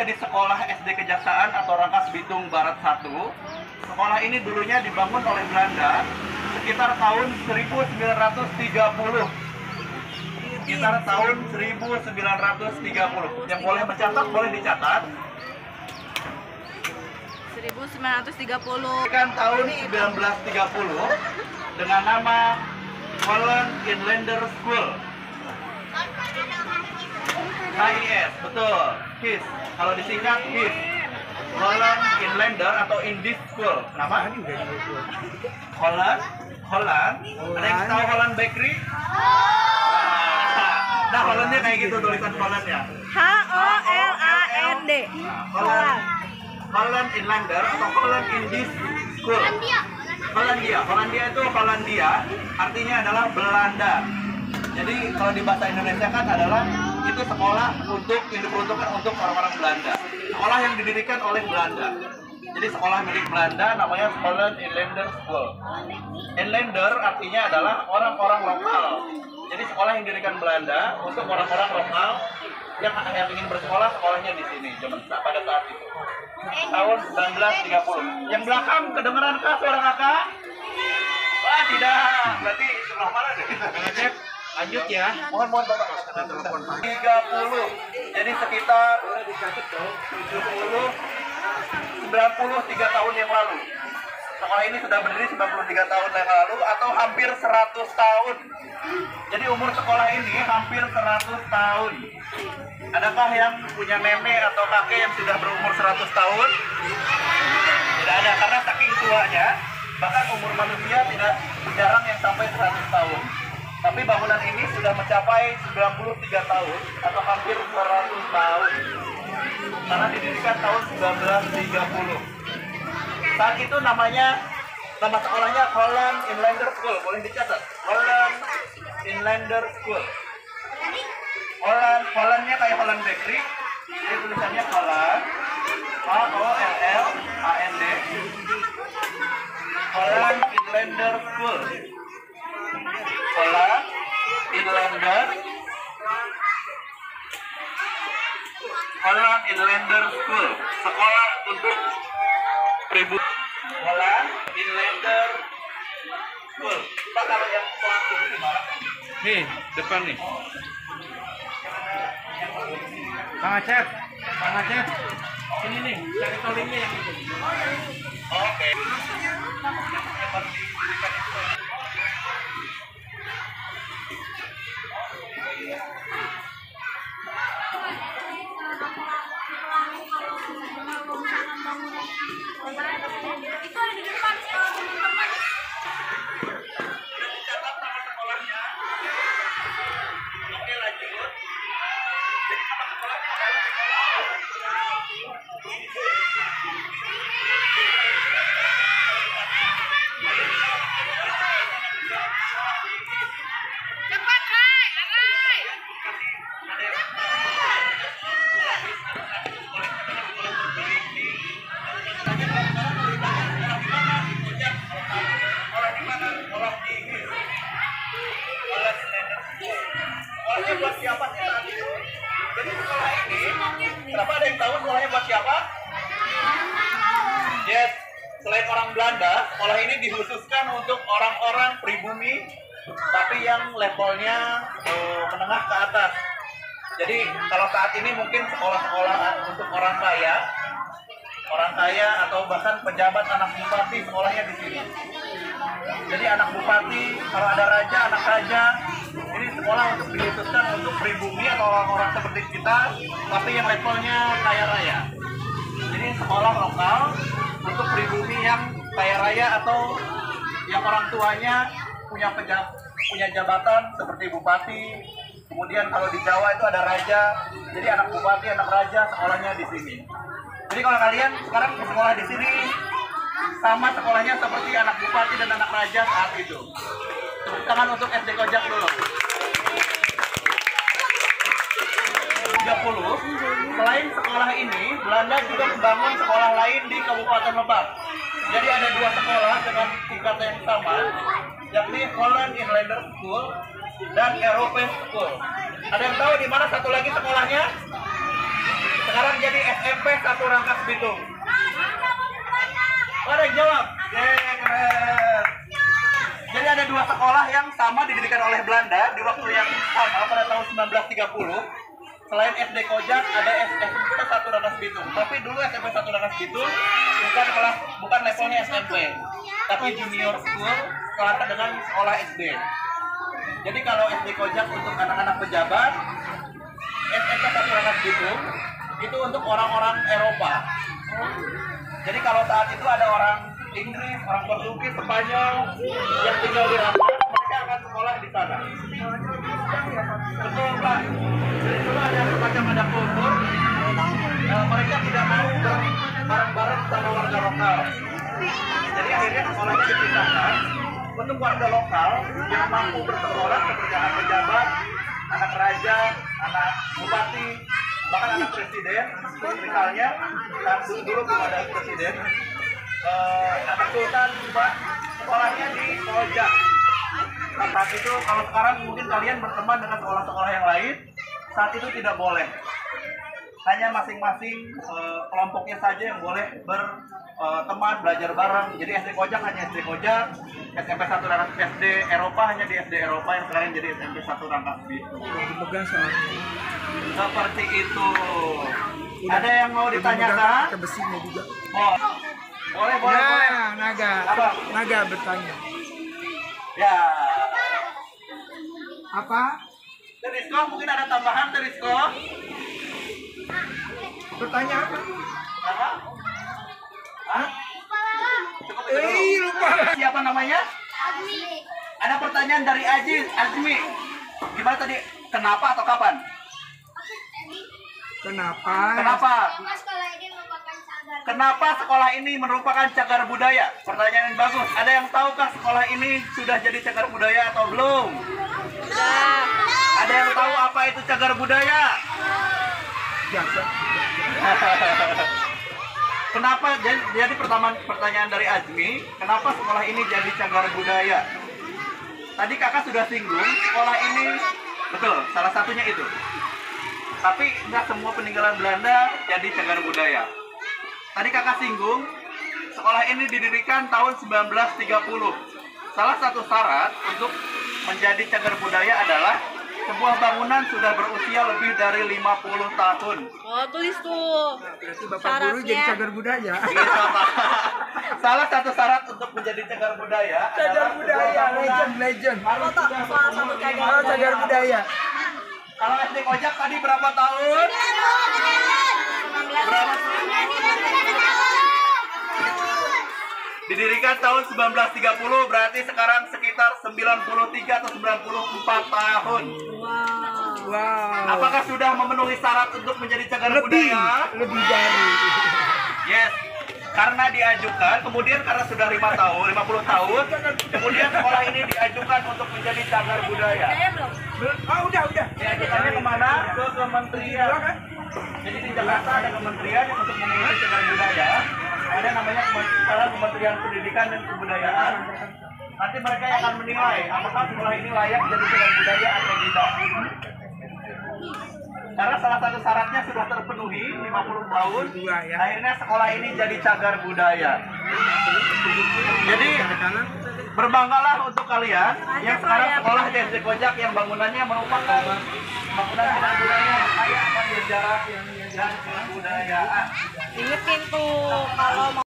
di Sekolah SD Kejaksaan atau Rangkas Bitung Barat 1. Sekolah ini dulunya dibangun oleh Belanda sekitar tahun 1930. Sekitar tahun 1930. Yang boleh mencatat, boleh dicatat. 1930. Kan tahun 1930 dengan nama Holland Inlander School. HIS, betul. HIS. Kalau disingkat HIS. Holland Inlander atau Indies School. Nama? Holland. Holland. Ada yang tahu Holland Bakery? Nah, Hollandnya kayak gitu tulisan Hollandnya. HOLAND. Holland. Holland Inlander atau Holland Indies School. Hollandia. Hollandia itu Hollandia, artinya adalah Belanda. Jadi kalau di bahasa Indonesia kan adalah itu sekolah untuk yang diperuntukkan untuk orang-orang Belanda. Sekolah yang didirikan oleh Belanda. Jadi sekolah milik Belanda namanya Holland Inlander School. Inlander artinya adalah orang-orang lokal. Jadi sekolah yang didirikan Belanda untuk orang-orang lokal yang ingin bersekolah, sekolahnya di sini pada saat itu. Tahun 1930. Yang belakang kedengeran kah suara kakak? Wah, tidak. Berarti sebelah mana deh? Cek. Lanjut ya. Mohon Bapak. 30. Jadi sekitar 70 93 tahun yang lalu. Sekolah ini sudah berdiri 93 tahun yang lalu atau hampir 100 tahun. Jadi umur sekolah ini hampir 100 tahun. Adakah yang punya nenek atau kakek yang sudah berumur 100 tahun? Tidak ada, karena saking tuanya. Bahkan umur manusia tidak jarang yang sampai 100 tahun. Tapi bangunan ini sudah mencapai 93 tahun atau hampir 100 tahun. Karena didirikan tahun 1930. Saat itu nama sekolahnya Holland Inlander School. Boleh dicatat. Holland Inlander School. Hollandnya kayak Holland Bakery. Jadi tulisannya Holland. HOLLAND. Holland Inlander School. Holland Inlander. Holland Inlander School. Sekolah untuk pribumi. Holland Inlander School. Pak, kalau yang sekolah itu gimana? Nih, depan nih. Kang Acep. Ini nih, cari tolingnya yang itu. Oke. Itu ada di depan teman-teman. Dicatat nama sekolahnya. Oke, lanjut. Jadi nama sekolahnya Cepat, Rai. sekolahnya buat siapa sih saat itu? Jadi sekolah ini, berapa ada yang tahu sekolahnya buat siapa? Yes, selain orang Belanda, sekolah ini dikhususkan untuk orang-orang pribumi, tapi yang levelnya menengah ke atas. Jadi kalau saat ini mungkin sekolah-sekolah untuk orang kaya atau bahkan pejabat anak bupati sekolahnya di sini. Jadi anak bupati, kalau ada raja, anak raja, ini sekolah untuk dikhususkan untuk pribumi atau orang-orang seperti kita, tapi yang levelnya kaya raya. Jadi sekolah lokal untuk pribumi yang kaya raya atau yang orang tuanya punya jabatan seperti bupati. Kemudian kalau di Jawa itu ada raja, jadi anak bupati, anak raja sekolahnya di sini. Jadi kalau kalian sekarang sekolah di sini sama sekolahnya seperti anak bupati dan anak raja saat itu. Tepuk tangan untuk SD Kojak dulu. 30. Selain sekolah ini, Belanda juga membangun sekolah lain di Kabupaten Lebak. Jadi ada dua sekolah dengan tingkatan yang sama, yakni Holland Inlander School dan European School. Ada yang tahu di mana satu lagi sekolahnya? sekarang jadi SMP 1 Rangkas Bitung. Ada yang jawab? Keren. Jadi ada 2 sekolah yang sama didirikan oleh Belanda di waktu yang sama pada tahun 1930. Selain SD Kojak ada SMP 1 Rangkas Bitung. Tapi dulu SMP 1 Rangkas Bitung bukan levelnya SMP, tapi junior school kelapa dengan sekolah SD. Jadi kalau SD Kojak untuk anak-anak pejabat, SMP 1 Rangkas Bitung itu untuk orang-orang Eropa. Jadi kalau saat itu ada orang Inggris, orang Portugis, Spanyol yang tinggal di Rangkas, mereka akan sekolah di sana. Betul, Pak. Jadi dulu ada semacam ada kultur, mereka tidak mau bareng-bareng sama warga lokal. Jadi akhirnya sekolahnya dipisahkan untuk warga lokal yang mampu bersekolah seperti anak pejabat, anak raja, anak bupati, bahkan anak presiden. Misalnya saat dulu belum ada presiden, anak sultan juga sekolahnya di Kojak. Saat itu kalau sekarang mungkin kalian berteman dengan sekolah-sekolah yang lain, saat itu tidak boleh. Hanya masing-masing kelompoknya saja yang boleh berteman, belajar bareng. Jadi SD Kojak hanya SD Kojak, SMP 1 Rangkas SD Eropa hanya di SD Eropa, yang sekarang jadi SMP 1 Rangkas Bitung. Seperti itu. Ada yang mau ditanyakan? Ke besinya juga. Oh. Boleh. Naga. Apa? Naga bertanya. Ya. Apa? Terisko, mungkin ada tambahan Terisko? Bertanya apa? Apa? Hah? Cukup itu dulu. Lupa. Siapa namanya? Ada pertanyaan dari Azmi. Gimana tadi? Kenapa atau kapan? Kenapa? Kenapa sekolah ini merupakan cagar budaya? Pertanyaan yang bagus. Ada yang tahukah sekolah ini sudah jadi cagar budaya atau belum? Ada yang tahu apa itu cagar budaya? Biasa. Kenapa? Jadi pertanyaan dari Azmi, kenapa sekolah ini jadi cagar budaya? Tadi kakak sudah singgung, sekolah ini betul, salah satunya itu. Tapi nggak semua peninggalan Belanda jadi cagar budaya. Tadi kakak singgung, sekolah ini didirikan tahun 1930. Salah satu syarat untuk menjadi cagar budaya adalah sebuah bangunan sudah berusia lebih dari 50 tahun. Oh, tulis tuh. Berarti Bapak Guru jadi cagar budaya. Gitu, Pak. Salah satu syarat untuk menjadi cagar budaya adalah sebuah bangunan legend. harus sudah berumur 50 Oh, cagar tahun. budaya. Kalau SD Kojak tadi berapa tahun? Berapa? Didirikan tahun 1930, berarti sekarang sekitar 93 atau 94 tahun. Wow. Apakah sudah memenuhi syarat untuk menjadi cagar budaya? Lebih dari. Yes. Karena diajukan, kemudian karena sudah 50 tahun, kemudian sekolah ini diajukan untuk menjadi cagar budaya. Oh, udah. Diajukannya kemana? Ke kementerian. Jadi di Jakarta ada kementerian yang untuk mengurusi cagar budaya. Ada namanya Kementerian Pendidikan dan Kebudayaan. Nanti mereka yang akan menilai apakah sekolah ini layak jadi cagar budaya atau tidak. Karena salah satu syaratnya sudah terpenuhi 50 tahun, akhirnya sekolah ini jadi cagar budaya. Jadi berbanggalah untuk kalian yang sekarang sekolah di SD Kojak yang bangunannya merupakan bangunan cagar budaya yang kaya akan sejarah dan kebudayaan. Ingetin tuh kalau mau